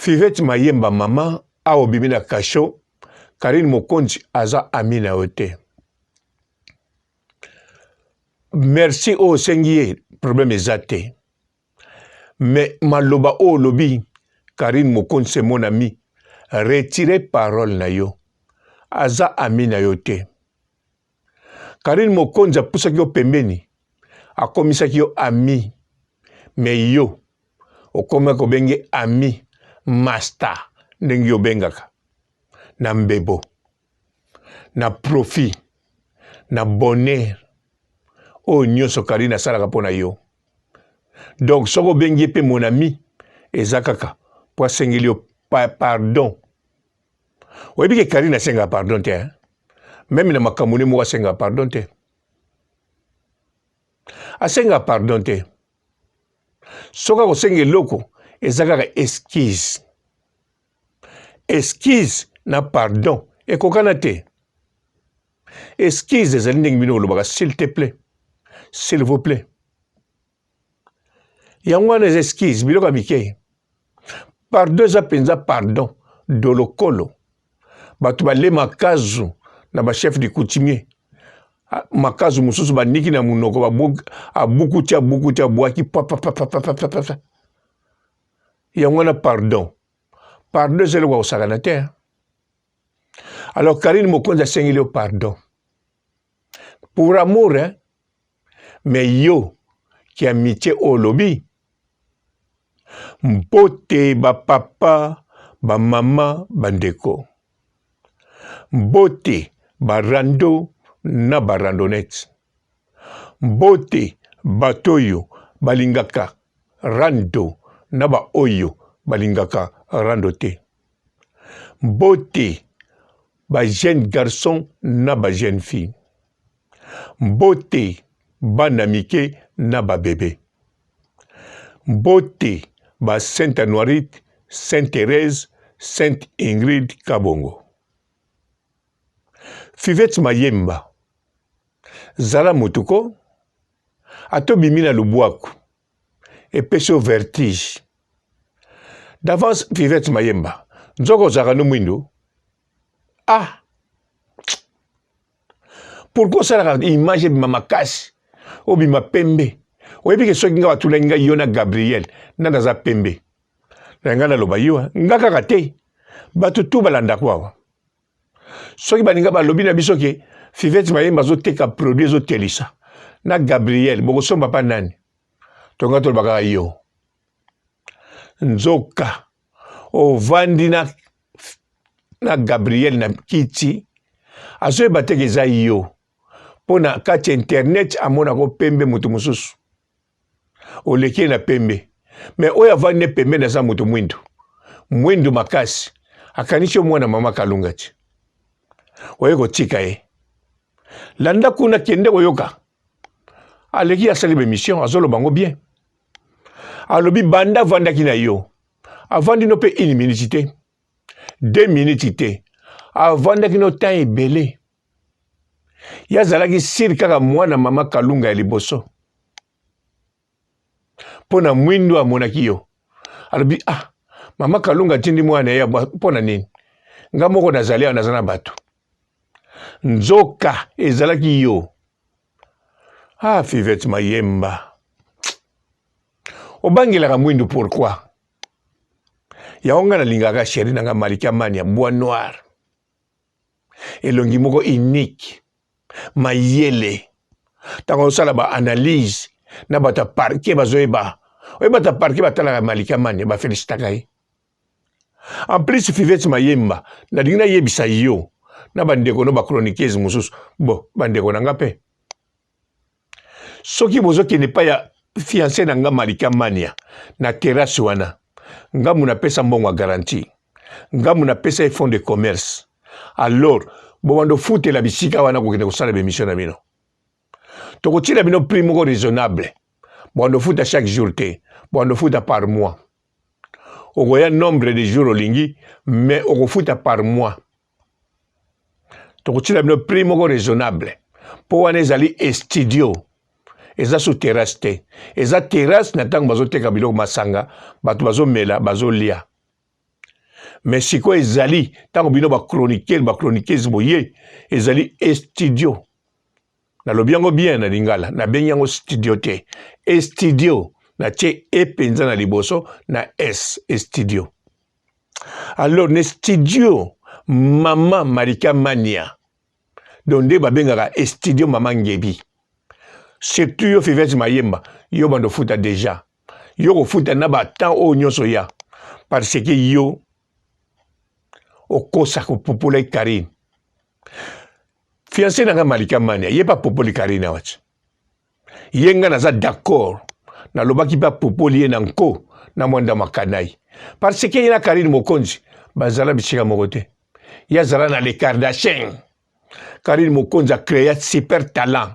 Fivette Mayemba maman a obimina kasho Karine Mokonzi aza amina ote. Merci au Seigneur, problème ezate. Mais maloba o lobi, Karine Mokonzi c'est mon ami. Retirez parole na yo. Aza amina yote. Karine Mokonzi a poussaki yo pembeni. A komisaki yo ami. Mais yo, okoma ko benge ami, master, ndenge yo bengaka. Na mbebo, na profit, na bonheur. Oh, nyonso Karine asalaka pona yo. Donc, soko bengi pe mon ami, ezakaka, po asengeli yo pardon. Oyebi ke Karine asenga pardon te, hein? Même na makamune mo asenga pardon te. Asenga pardon te. Soka ko sengi loko, ezakaka esquisse. Esquisse na pardon. Et kokana te. Esquisse ezali ndenge bino olobaka, s'il te plaît. S'il vous plaît. Yango wana esquisse, biloko mike. Pardon eza penza pardon. Dolokolo. Batu bale makazu na ba chef de coutumier. Makazu mususu baniki na munoko abukutia bwaki papa. Yango wana pardon. Pardon c'est le wa osakana te. Alors Karine Mokonzi a sengeli yo pardon. Pour amour, hein? Mais yo, qui amitié au lobby. Mbote ba papa, ba mama, bandeko. Mbote ba rando na ba randonnette. Mbote batoyo balingaka rando na ba oyo balingaka rando te. Mbote ba jeune garçon na ba jeune fille. Mbote banamike na ba bébé. Mbote ba Sainte Anoirite, Sainte Thérèse, Sainte Ingrid Kabongo. Fivette Mayemba. Zala Motuko. Ato bimina lubwaku. Epeso vertige. D'avance Fivette Mayemba. Nzoko zakano mwindo. Ah! Pourquoi ça la image de mamakasi? Obi ma pembe. Oyebi ke soki nga watula nga yona Gabriel. Nanda za pembe. Nga na loba yo. Nga kakate. Batu tu balanda kwa. Soki baninga balobi na biso ke Fivette Mayemba zo teka produit zo telisa. Na Gabriel. Boko somba pa nani. Tonga tol baka yo. Nzoka. O vandi na Gabriel na kiti. Azo bateke za yo. Pona kati internet amona ko pembe mutu mususu. Oleki na pembe. Mais oya vane pembe na za mutu mwindu. Mwindu makasi. Akanisho mwana mama Kalungati. Oye ko tika e. Landa kuna kende oyoka. Aleki asali be mission azolo bango bien. Alobi banda vanda kina yo. Avandi no pe 1 minute te. 2 minutes te. Avanda kino temps ebele. Yazalaki siri kaka mwana mama Kalunga ya liboso. Pona mwindu amonaki yo. Alobi mama Kalunga tindi mwana ya pona nini. Nga moko nazali ya nazana bato. Nzoka ezalaki yo. Fivette Mayemba. Obangelaka mwindu pourquoi? Yaonga na lingaka chéri nanga Malika Mania bois noir. Elongi moko unique. Mayele. Tango sala ba analyse na bata parquet bazoeba. Oye bata parquet batala Malika Mania ba félicitaka ye. En plus Fivette Mayemba na dingina yebisa yo na bandeko no ba chroniqueuse mususu. Bon, bandeko nanga pe. Soki bozo ki ne pa ya fiancé nanga Malika Mania na terrasse wana. Nga muna pesa mbongo garantie. Nga muna pesa fonds de commerce. Alors, bobando foute la bisika wana kokende kosala bemission na bino. Toko tila bino prix moko raisonnable. Bobando foute chaque jour te. Bobando foute par mois. Ogoya nombre de jours olingi, mais oko foute par mois. Toko tila bino prix moko raisonnable. Po wana ezali studio. Eza sous terrasse te. Eza terrasse na tango bazo teka biloko masanga, bato bazo mela, bazo lia. mais siko ezali tango bino ba chroniqueuse boye ezali studio na lobiango bien na lingala na benyango studio te studio na tie epenza na liboso na studio. Alors ne studio Mama Marika Mania donde babengaka studio Mama Ngebi surtout yo Fivete Mayemba yo bando futa déjà yo ko futa na ba temps o nyonso ya parce que yo okosa ko popole Karine fiancé nanga Marika Mania ye pas popole Karine awati yenga naza d'accord na lobaki pa popole na nko na mwanda makanai parce que yena Karine Mokonzi bazala bichika mokote ya zala na les Kardashian. Karine Mokonzi a créé super talent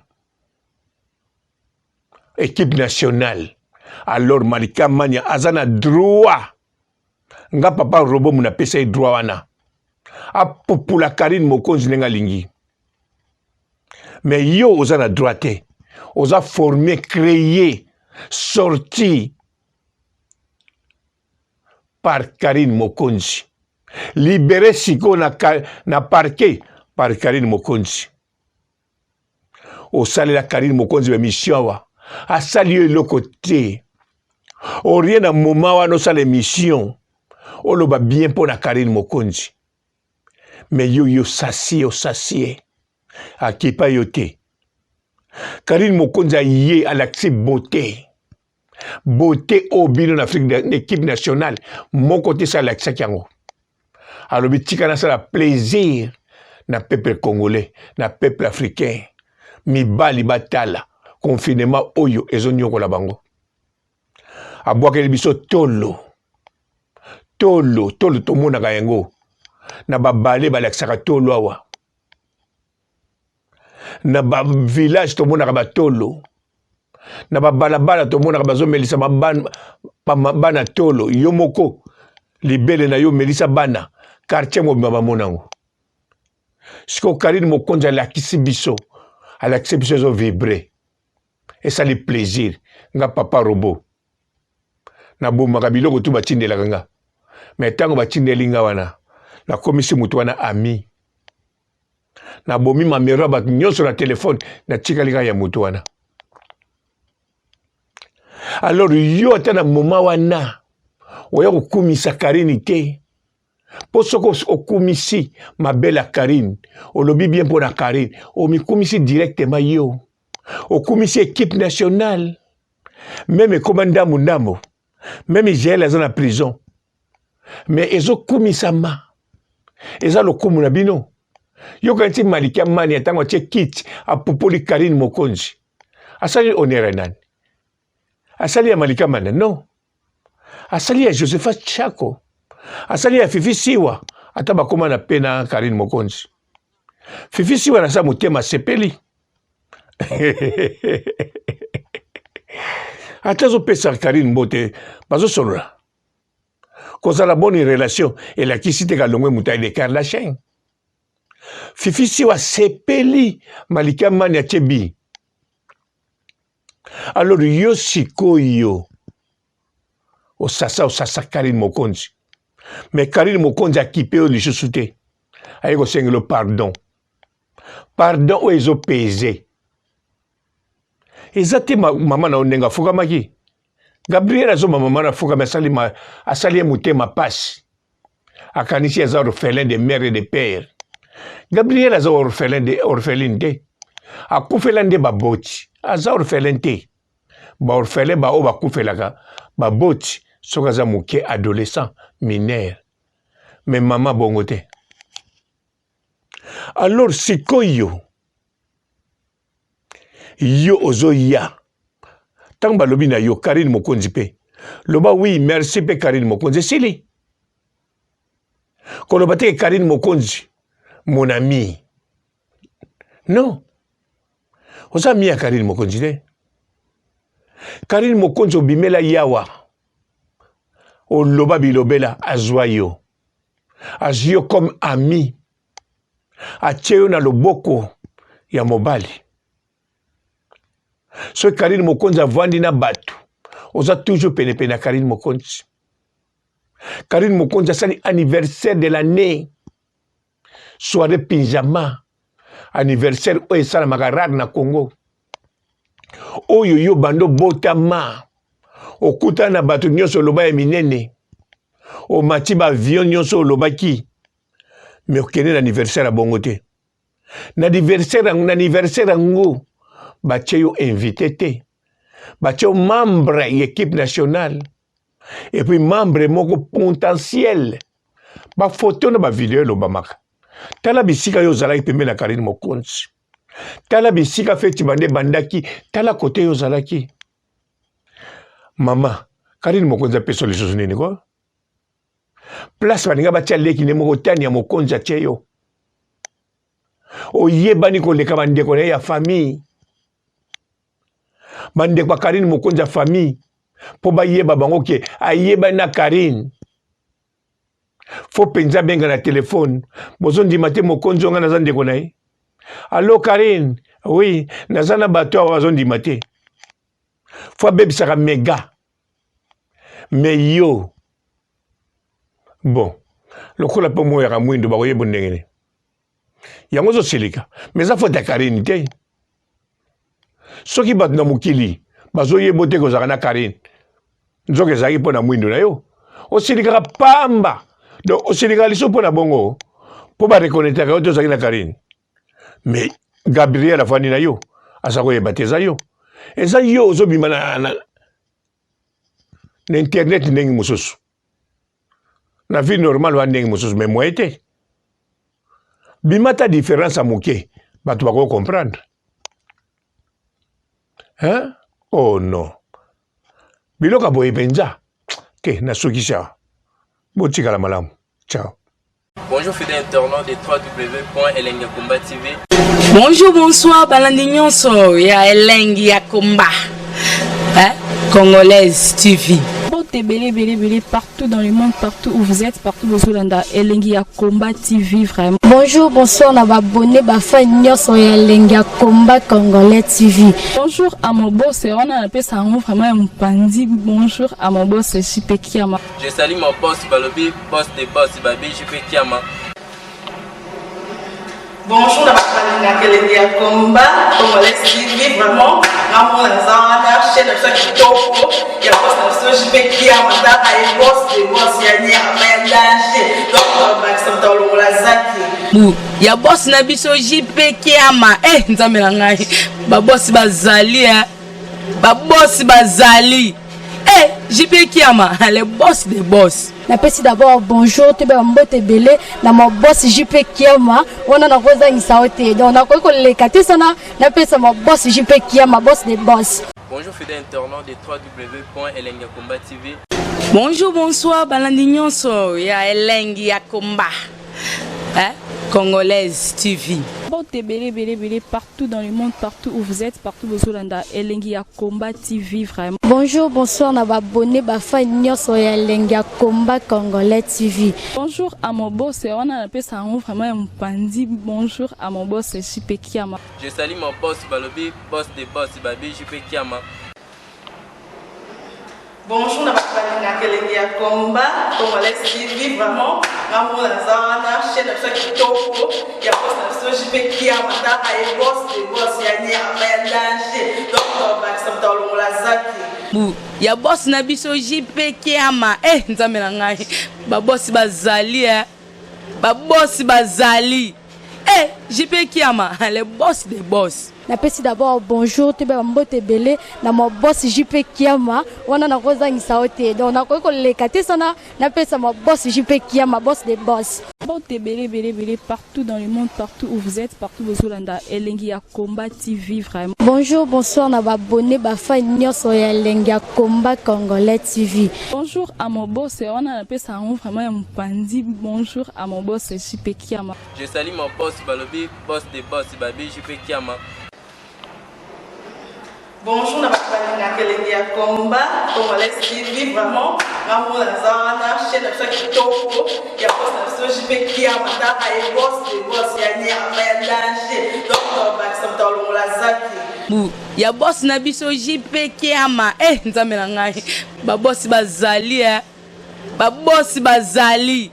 équipe nationale. Alors Marika Mania azana droit nga papa robo muna pesa droit wana a popula Karine Mokonzi nenga lingi mais yo ozana droit te oza formé créé sorti par Karine Mokonzi libéré siko na parquet par Karine Mokonzi osali la Karine Mokonzi be mission wa asali yo eloko te rien na moment wana osala émission oloba bien pour la Karine Mokonzi mais yo sasie akipa yo te Karine Mokonzi a yé à l'accès beauté au bino en Afrique d'équipe nationale mon côté ça l'accès yango alors bitika na ça plaisir na peuple congolais na peuple africain mibali batala confinement oyo ezonyoko la bango abwakeli biso tolo tomona kayango na babale balakisaka tolo awa na ba village tomona ka tolo na babalabala tomona ka bazomelisa bana tolo yo moko libele na yo melisa bana quartier mobima bamonango siko Karine Mokonzi alakisi biso ezo vibrer et ça le plaisir nga papa robo na bomaka biloko tu batindelaka nga mais tango batindeli nga wana na komisi mutu wana ami na bomi mamero ba nyonso na telefone na tikalika ya mutu wana. Alors yo ata na moment wana oya kokumisa Karine te po soko okumisi ma belle Karine olobi bien pour la Karine omikumisi directement yo okumisi équipe nationale même commandant Mundambo même Israël est en prison mais ezo kumisama eza lokumu na bino yo kanti Marika Mania tango tie kit a popoli Karine Mokonzi asali onere nani asali ya Marika Mania non asali ya Josepha Chako asali ya Fifi Siwa ata bakoma na pena Karine Mokonzi Fifi Siwa na sa motema sepeli ata zo pesa Karine mbote bazo solola koza la bonne relation et la kisite ka longwe mutai de Kardashian Fifi Siwa sepeli Marika Mania chebi. Alors yo sikoyo osasa Karine Mokonzi mais Karine Mokonzi a kipe o lisusu te ayeko sengelo pardon o ezo pese ezate mama na ondenga fukamaki Gabriel azo mama na fukama asali mutema pasi akanisi aza orphelin de mère et de père Gabriel aza orpheline te akufela nde baboti aza orphelin te ba orphelin ba o bakufelaka baboti soka za muke adolescent mineur mais maman bongo te. Alors sikoyo yo ozo ya tang balobi na yo Karine Mokonzi pe loba oui merci pe Karine Mokonzi sili koloba te Karine Mokonzi mon ami non oza mi ya Karine Mokonzi te Karine Mokonzi obimela yawa oloba bilobela azwa yo comme ami atie yo na loboko ya mobali so Karine Mokonzi avandi na bato oza toujours pene na Karine Mokonzi Karine Mokonzi asali anniversaire de l'année. Soirée pyjama. Anniversaire oyo esalamaka rare na Congo. Oyo yo bando botama. Okuta na bato nyonso loba ya minene. O mati ba avion nyonso lobaki. Mais okende na anniversaire a bongo te. Na anniversaire ngo. Bache yo invité te. Bache yo membre équipe nationale. Et puis membre moko potentiel. Ba photo na ba vidéo lobamaka. Tala bisika yo zalaki pembe na Karine Mokonzi. Tala bisika feti bande bandaki. Tala kote yo zalaki. Mama, Karine Mokonzi apeso lisusu nini ko? Place baninga batia leki ne moko tani ya Mokonzi atie yo. Oyebani koleka bandeko na ya famille. Bandeko ba Karine Mokonzi ya famille. Po bayeba bango ke ayeba na Karine. Faut penza benga na téléphone. Bozondi mate Mokonzi onga na zandeko na ye. Allô Karine? Oui, nazana bato awa zondi mate. Faut bebisaka méga. Mais yo. Bon. Lokola po mo ya mwindo ba koyebo ndengene. Yango zo silika. Mais ça faut ta Karine te. Soki bat na mukili. Bazo yebo te ko zakana Karine. Nzoke zaki po na mwindo na yo. O silika pamba. Donc, au Sénégal, ils sont pour la bongo. Pour pas reconnaître que autres sont Karine. Mais Gabriel a fait na yo. A sa koye bateza yo. Et ça yo zo bima na internet nengi mususu. Na vie normale wa nengi mususu mais moi été. Bima ta différence à moké. Ba tu vas comprendre. Hein? Oh non. Biloka boye penza. Ke na sukisha. Botikala malamu. Ciao. Bonjour fidèles internautes de www.elengiakomba TV. Bonjour, bonsoir, Balandignon so, ya Elengia Komba. Hein? Congolaise TV. Belé partout dans le monde, partout où vous êtes, partout où vous êtes, Elengia Komba TV vraiment. Bonjour, bonsoir, on va abonner à Elengia Komba Congolais TV. Bonjour à mon boss, on a appelé ça vraiment un pandi. Bonjour à mon boss, JP Kiama. Je salue mon boss Balobi, boss des boss Babi, JP Kiama. Bonjour, Elengia Komba Congolais TV vraiment. Ramon Lazana, chaîne de chaque topo, il y a boss de JP Kiama, et boss des boss, il y a ni à danger. Donc, Maxime Talon Lazaki. Il y a boss Nabiso JP Kiama. Eh, Nzamelangai. Ba boss Bazali, ba boss Bazali. Eh, JP Kiama, le boss des boss. Napesi d'abord bonjour, tu es mbote belé, na mon boss JP Kiama, on a na rosa insaote. Donc on a quoi les katisana, napesi mon boss JP Kiama, boss des boss. Bonjour fidèles internautes de www.elengiakomba TV. Bonjour, bonsoir, Balandignon so, ya Elengia Komba. Hein? Congolaise TV. Belé partout dans le monde, partout où vous êtes, partout où vous êtes, Elengia Komba TV vraiment. Bonjour, bonsoir, on va abonner à Elengia Komba Congolais TV. Bonjour à mon boss, on a appelé ça vraiment un pandi. Bonjour à mon boss, JP Kiama. Je salue mon boss Balobi, boss des boss Babi, JP Kiama. Bonjour, on a Elengia Komba Congolais TV vraiment. Ramon Lazana, chaîne de chaque topo, il y a boss de JP Kiama, et boss des boss, il y a ni à danger. Donc, Maxime Talon Lazaki. Il y a boss Nabiso JP Kiama. Eh, Nzamelangai. Ba boss Bazali, ba boss Bazali. Eh, JP Kiama, le boss des boss. Napesi d'abord bonjour, tu es mbote belé, na mon boss JP Kiama, on a na rosa insaote. Donc on a quoi les katisana, napesi mon boss JP Kiama, boss des boss. Belé partout dans le monde, partout où vous êtes, partout où vous êtes, Elengia Komba TV vraiment. Bonjour, bonsoir, on va abonner à Elengia Komba Congolais TV. Bonjour à mon boss, on a appelé ça vraiment un pandi. Bonjour à mon boss, JP Kiama. Je salue mon boss Balobi, boss des boss Babi, JP Kiama. Bonjour, Elengia Komba Congolais TV vraiment. Ramon Lazana, chaîne de chaque topo, il y a boss de JP Kiama, et boss des boss, il y a ni à danger. Donc, Maxime Talon Lazaki. Il y a boss Nabiso JP Kiama. Eh, Nzamelangai. Ba boss Bazali, ba boss bazali.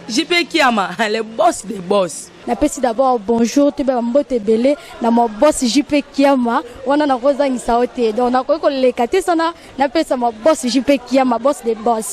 JP Kiama, le boss des boss. Napesi d'abord bonjour te ba mbote belé na mo boss JP Kiama wana na kozangisa ote donc na ko lekate sana napesa mo boss JP Kiama boss des boss.